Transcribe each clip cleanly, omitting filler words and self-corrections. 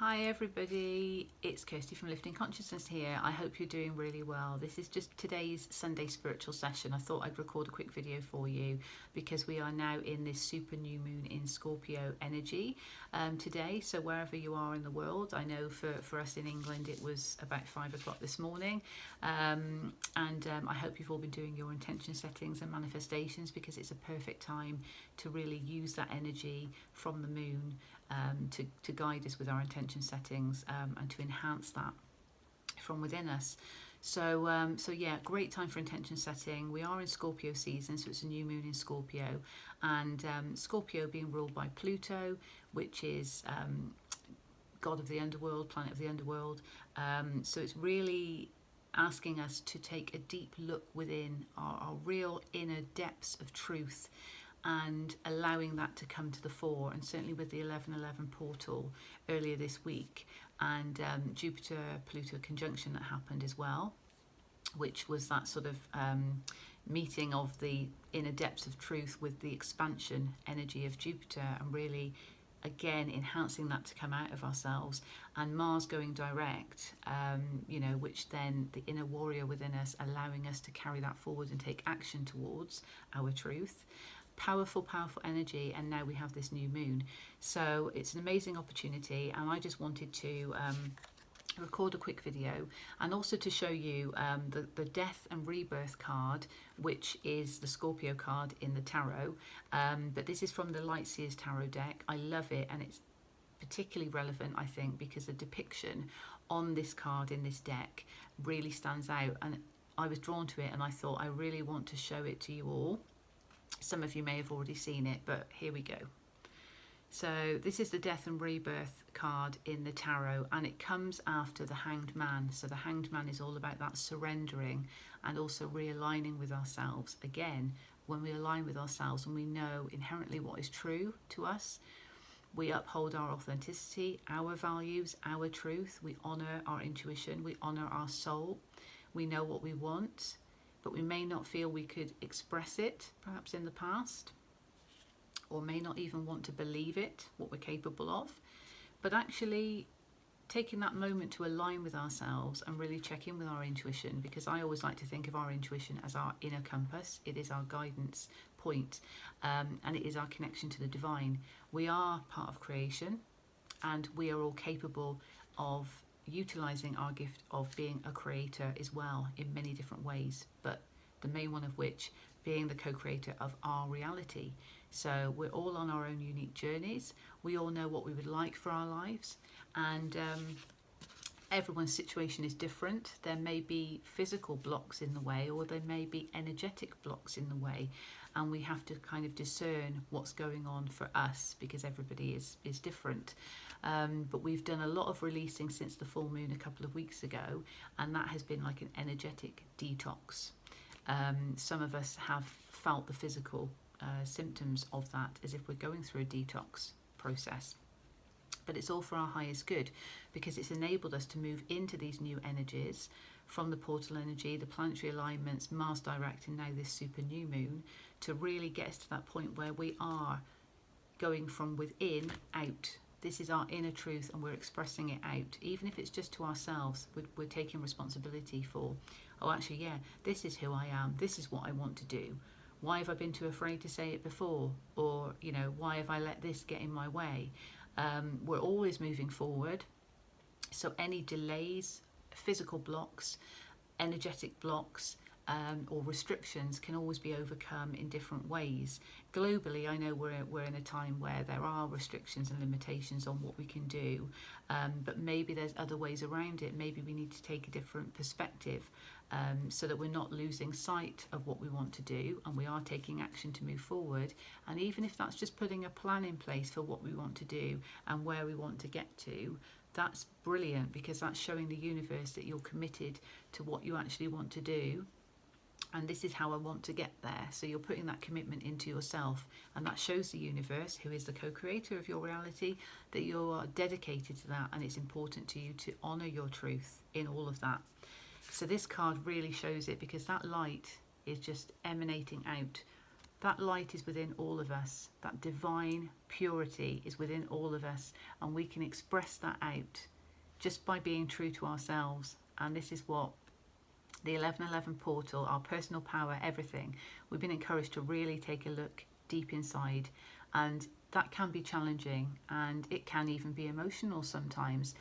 Hi everybody, it's Kirsty from Lifting Consciousness here. I hope you're doing really well. This is just today's Sunday spiritual session. I thought I'd record a quick video for you because we are now in this super new moon in Scorpio energy today. So wherever you are in the world, I know for us in England it was about 5 o'clock this morning, I hope you've all been doing your intention settings and manifestations because it's a perfect time to really use that energy from the moon to guide us with our intention settings and to enhance that from within us. So yeah, great time for intention setting. We are in Scorpio season, so it's a new moon in Scorpio, and Scorpio being ruled by Pluto, which is god of the underworld, planet of the underworld. So it's really asking us to take a deep look within our real inner depths of truth and allowing that to come to the fore. And certainly with the 11:11 portal earlier this week and Jupiter-Pluto conjunction that happened as well, which was that sort of meeting of the inner depths of truth with the expansion energy of Jupiter, and really again enhancing that to come out of ourselves, and Mars going direct, which then the inner warrior within us, allowing us to carry that forward and take action towards our truth. Powerful energy. And now we have this new moon, so it's an amazing opportunity, and I just wanted to record a quick video and also to show you the death and rebirth card, which is the Scorpio card in the tarot, but this is from the Light Seers tarot deck. I love it, and it's particularly relevant, I think, because the depiction on this card in this deck really stands out, and I was drawn to it and I thought I really want to show it to you all. Some of you may have already seen it, but here we go. So this is the death and rebirth card in the tarot, and it comes after the Hanged Man. So the Hanged Man is all about that surrendering and also realigning with ourselves. Again, when we align with ourselves and we know inherently what is true to us, we uphold our authenticity, our values, our truth. We honor our intuition, we honor our soul. We know what we want, but we may not feel we could express it perhaps in the past, or may not even want to believe it, what we're capable of. But actually taking that moment to align with ourselves and really check in with our intuition, because I always like to think of our intuition as our inner compass. It is our guidance point, and it is our connection to the divine. We are part of creation, and we are all capable of utilizing our gift of being a creator as well in many different ways, but the main one of which being the co-creator of our reality. So we're all on our own unique journeys. We all know what we would like for our lives, and everyone's situation is different. There may be physical blocks in the way, or there may be energetic blocks in the way, and we have to kind of discern what's going on for us, because everybody is different. But we've done a lot of releasing since the full moon a couple of weeks ago, and that has been like an energetic detox. Some of us have felt the physical symptoms of that, as if we're going through a detox process. But it's all for our highest good, because it's enabled us to move into these new energies from the portal energy, the planetary alignments, Mars direct, and now this super new moon, to really get us to that point where we are going from within out. This is our inner truth, and we're expressing it out, even if it's just to ourselves. We're taking responsibility for, oh, actually, yeah, this is who I am. This is what I want to do. Why have I been too afraid to say it before? Or, why have I let this get in my way? We're always moving forward. So any delays, physical blocks, energetic blocks, or restrictions can always be overcome in different ways. Globally, I know we're in a time where there are restrictions and limitations on what we can do, but maybe there's other ways around it. Maybe we need to take a different perspective, so that we're not losing sight of what we want to do, and we are taking action to move forward. And even if that's just putting a plan in place for what we want to do and where we want to get to, that's brilliant, because that's showing the universe that you're committed to what you actually want to do. And this is how I want to get there. So you're putting that commitment into yourself, and that shows the universe, who is the co-creator of your reality, that you are dedicated to that, and it's important to you to honor your truth in all of that. So this card really shows it, because that light is just emanating out That light is within all of us. That divine purity is within all of us, and we can express that out just by being true to ourselves. And this is what the 1111 portal, our personal power, everything, we've been encouraged to really take a look deep inside, and that can be challenging, and it can even be emotional sometimes.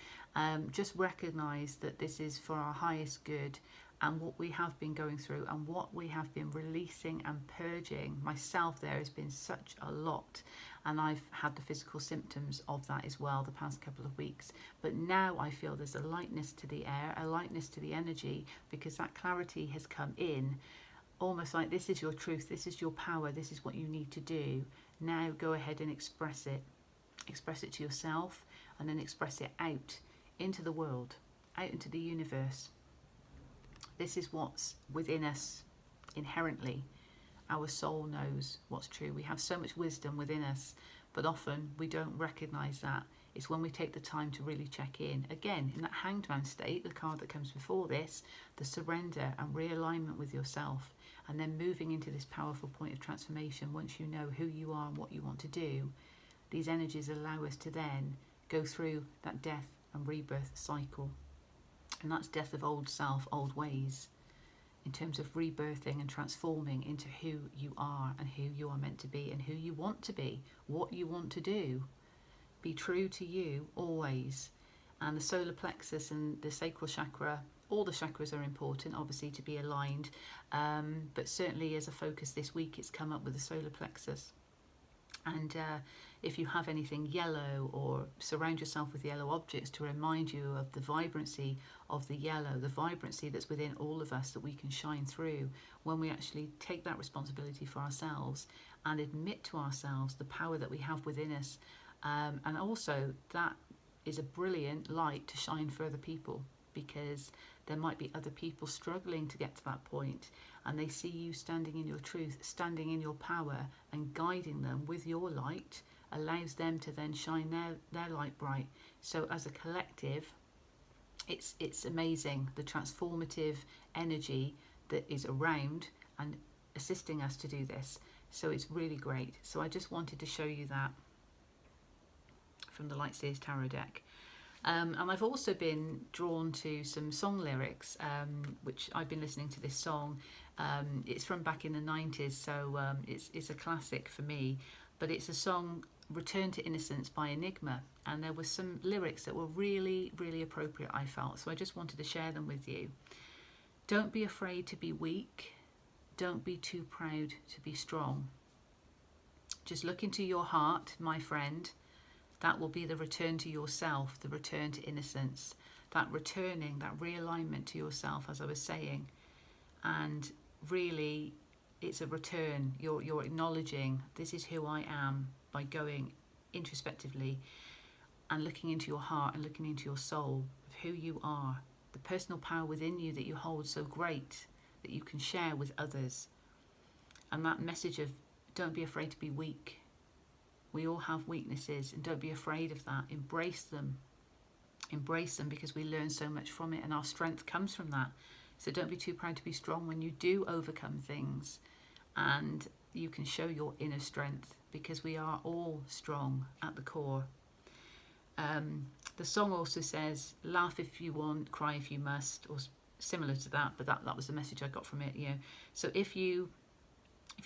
Just recognize that this is for our highest good, and what we have been going through and what we have been releasing and purging. Myself, there has been such a lot, and I've had the physical symptoms of that as well the past couple of weeks. But now I feel there's a lightness to the air, a lightness to the energy, because that clarity has come in, almost like this is your truth, this is your power, this is what you need to do. Now go ahead and express it. Express it to yourself, and then express it out into the world, out into the universe. This is what's within us inherently. Our soul knows what's true. We have so much wisdom within us, but often we don't recognize that. It's when we take the time to really check in. Again, in that hanged man state, the card that comes before this, the surrender and realignment with yourself, and then moving into this powerful point of transformation. Once you know who you are and what you want to do, these energies allow us to then go through that death and rebirth cycle. And that's death of old self, old ways, in terms of rebirthing and transforming into who you are and who you are meant to be and who you want to be, what you want to do. Be true to you always. And the solar plexus and the sacral chakra, all the chakras are important, obviously, to be aligned. But certainly as a focus this week, it's come up with the solar plexus. And if you have anything yellow, or surround yourself with yellow objects to remind you of the vibrancy of the yellow, the vibrancy that's within all of us that we can shine through when we actually take that responsibility for ourselves and admit to ourselves the power that we have within us. And also that is a brilliant light to shine for other people, because there might be other people struggling to get to that point, and they see you standing in your truth, standing in your power, and guiding them with your light allows them to then shine their light bright. So as a collective, it's amazing, the transformative energy that is around and assisting us to do this. So it's really great. So I just wanted to show you that from the Lightseers Tarot deck. And I've also been drawn to some song lyrics, which I've been listening to this song. It's from back in the 90s, so it's a classic for me. But it's a song, Return to Innocence by Enigma. And there were some lyrics that were really, really appropriate, I felt. So I just wanted to share them with you. Don't be afraid to be weak. Don't be too proud to be strong. Just look into your heart, my friend. That will be the return to yourself, the return to innocence, that returning, that realignment to yourself, as I was saying. And really, it's a return. You're acknowledging, this is who I am, by going introspectively and looking into your heart and looking into your soul of who you are, the personal power within you that you hold so great that you can share with others. And that message of don't be afraid to be weak. We all have weaknesses, and don't be afraid of that. Embrace them. Embrace them, because we learn so much from it, and our strength comes from that. So don't be too proud to be strong when you do overcome things, and you can show your inner strength, because we are all strong at the core. The song also says, laugh if you want, cry if you must, or similar to that, but that was the message I got from it. So if you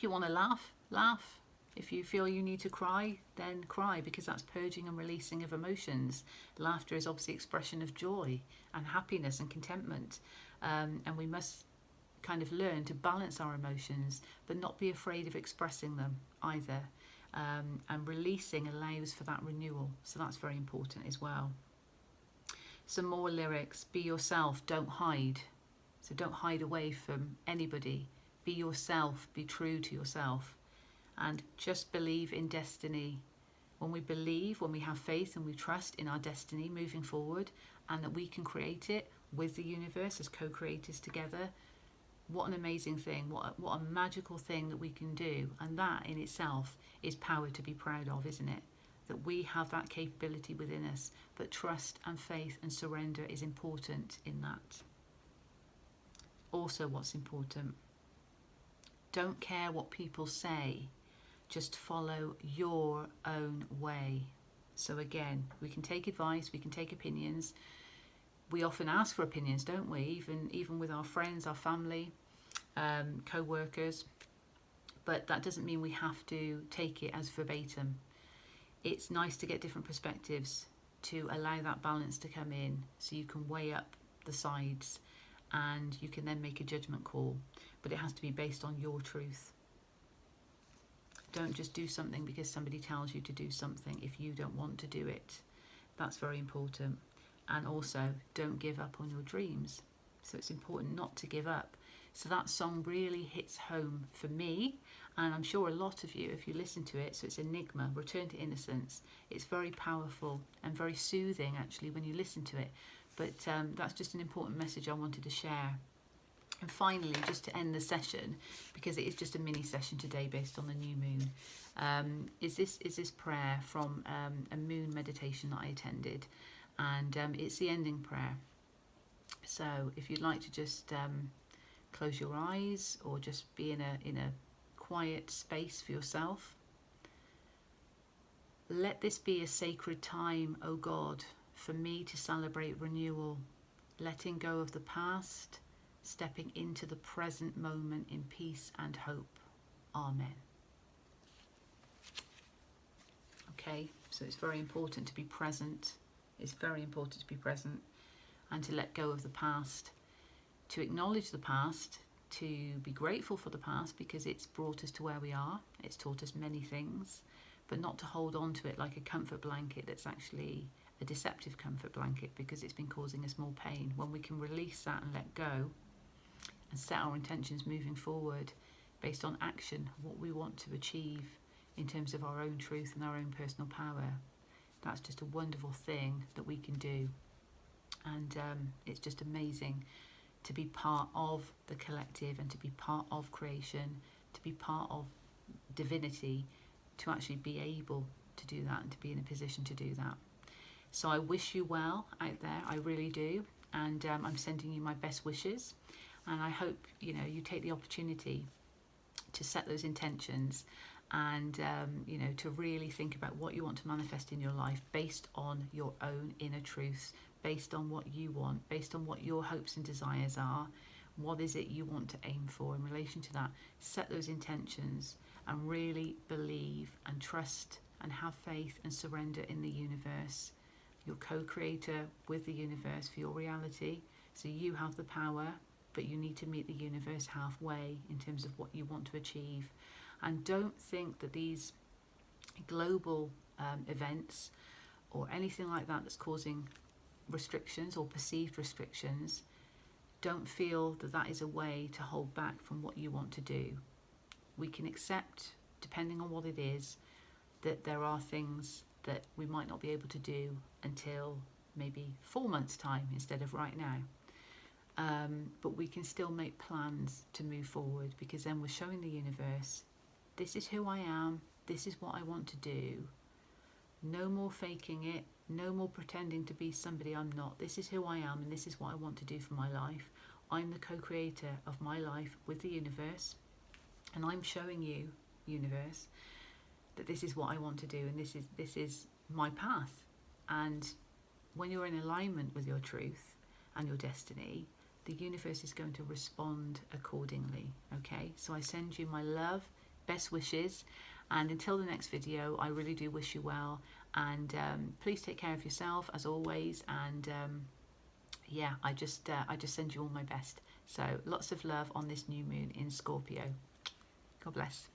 want to laugh, laugh. If you feel you need to cry, then cry, because that's purging and releasing of emotions. Laughter is obviously expression of joy and happiness and contentment. And we must kind of learn to balance our emotions, but not be afraid of expressing them either. And releasing allows for that renewal. So that's very important as well. Some more lyrics. Be yourself, don't hide. So don't hide away from anybody. Be yourself, be true to yourself. And just believe in destiny. When we believe, when we have faith and we trust in our destiny moving forward, and that we can create it with the universe as co-creators together, what an amazing thing, what a magical thing that we can do. And that in itself is power to be proud of, isn't it? That we have that capability within us, but trust and faith and surrender is important in that. Also, what's important, Don't care what people say. Just follow your own way. So again, we can take advice, we can take opinions. We often ask for opinions, don't we? Even with our friends, our family, co-workers. But that doesn't mean we have to take it as verbatim. It's nice to get different perspectives, to allow that balance to come in, so you can weigh up the sides and you can then make a judgment call. But it has to be based on your truth. Don't just do something because somebody tells you to do something if you don't want to do it. That's very important. And also, don't give up on your dreams. So it's important not to give up. So that song really hits home for me, and I'm sure a lot of you, if you listen to it. So it's Enigma, Return to Innocence. It's very powerful and very soothing, actually, when you listen to it. But that's just an important message I wanted to share. And finally, just to end the session, because it is just a mini session today based on the new moon, is this prayer from a moon meditation that I attended, and it's the ending prayer. So if you'd like to just close your eyes or just be in a quiet space for yourself. Let this be a sacred time, O God, for me to celebrate renewal, letting go of the past, stepping into the present moment in peace and hope. Amen. Okay, so it's very important to be present. It's very important to be present and to let go of the past, to acknowledge the past, to be grateful for the past because it's brought us to where we are. It's taught us many things, but not to hold on to it like a comfort blanket that's actually a deceptive comfort blanket because it's been causing us more pain. When we can release that and let go and set our intentions moving forward based on action, what we want to achieve in terms of our own truth and our own personal power, that's just a wonderful thing that we can do. And it's just amazing to be part of the collective and to be part of creation, to be part of divinity, to actually be able to do that and to be in a position to do that. So I wish you well out there, I really do. And I'm sending you my best wishes. And I hope, you take the opportunity to set those intentions and, to really think about what you want to manifest in your life based on your own inner truths, based on what you want, based on what your hopes and desires are. What is it you want to aim for in relation to that? Set those intentions and really believe and trust and have faith and surrender in the universe. You're co-creator with the universe for your reality. So you have the power, but you need to meet the universe halfway in terms of what you want to achieve. And don't think that these global events or anything like that that's causing restrictions or perceived restrictions, don't feel that that is a way to hold back from what you want to do. We can accept, depending on what it is, that there are things that we might not be able to do until maybe 4 months' time instead of right now. But we can still make plans to move forward, because then we're showing the universe, this is who I am, this is what I want to do. No more faking it, no more pretending to be somebody I'm not. This is who I am and this is what I want to do for my life. I'm the co-creator of my life with the universe, and I'm showing you, universe, that this is what I want to do and this is my path. And when you're in alignment with your truth and your destiny, the universe is going to respond accordingly. Okay, so I send you my love, best wishes, and until the next video, I really do wish you well, and please take care of yourself as always. And I just send you all my best. So lots of love on this new moon in Scorpio. God bless.